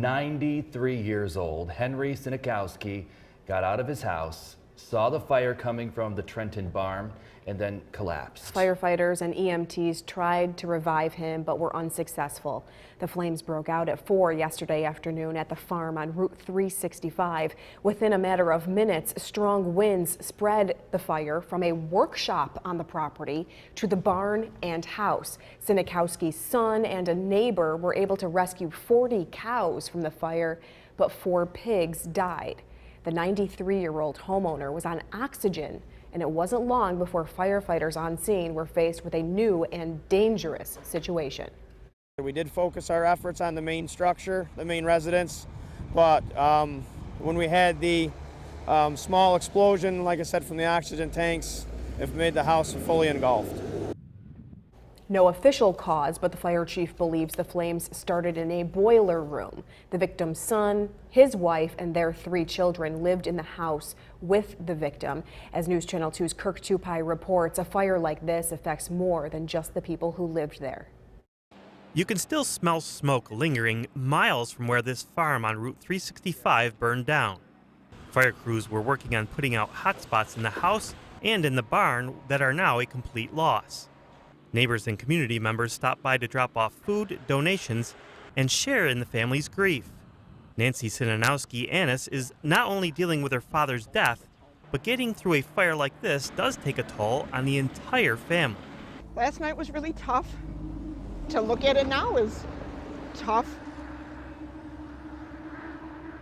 93 years old, Henry Sinikowski got out of his house, saw the fire coming from the Trenton barn, and then collapsed. Firefighters and EMTs tried to revive him, but were unsuccessful. The flames broke out at 4 yesterday afternoon at the farm on Route 365. Within a matter of minutes, strong winds spread the fire from a workshop on the property to the barn and house. Sinikowski's son and a neighbor were able to rescue 40 cows from the fire, but 4 pigs died. The 93-year-old homeowner was on oxygen, and it wasn't long before firefighters on scene were faced with a new and dangerous situation. We did focus our efforts on the main structure, the main residence, but when we had the small explosion, like I said, from the oxygen tanks, it made the house fully engulfed. No official cause, but the fire chief believes the flames started in a boiler room. The victim's son, his wife, and their 3 children lived in the house with the victim. As News Channel 2's Kirk Tupai reports, a fire like this affects more than just the people who lived there. You can still smell smoke lingering miles from where this farm on Route 365 burned down. Fire crews were working on putting out hot spots in the house and in the barn that are now a complete loss. Neighbors and community members stopped by to drop off food, donations, and share in the family's grief. Nancy Sinikowski-Annis is not only dealing with her father's death, but getting through a fire like this does take a toll on the entire family. Last night was really tough. To look at it now is tough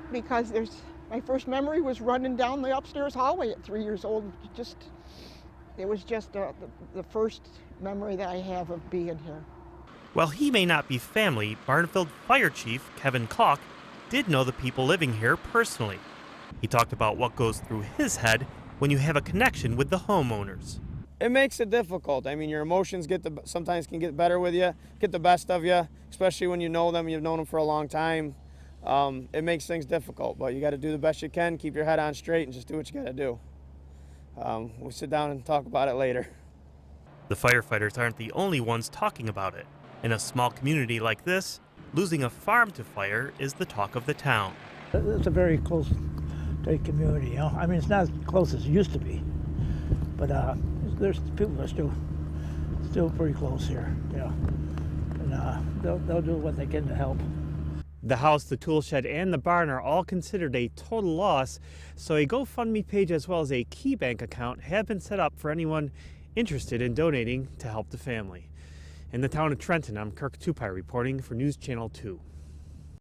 because my first memory was running down the upstairs hallway at 3 years old. It was just the first memory that I have of being here. While he may not be family, Barnfield Fire Chief Kevin Kalk did know the people living here personally. He talked about what goes through his head when you have a connection with the homeowners. It makes it difficult. I mean, your emotions sometimes can get better with you, get the best of you, especially when you know them, you've known them for a long time. It makes things difficult, but you got to do the best you can, keep your head on straight, and just do what you got to do. We'll sit down and talk about it later. The firefighters aren't the only ones talking about it. In a small community like this, losing a farm to fire is the talk of the town. It's a very close tight community, you know. I mean, it's not as close as it used to be, but there's people that are still pretty close here, yeah. And they'll do what they can to help. The house, the tool shed, and the barn are all considered a total loss, so a GoFundMe page as well as a key bank account have been set up for anyone interested in donating to help the family. In the town of Trenton, I'm Kirk Tupai reporting for News Channel 2.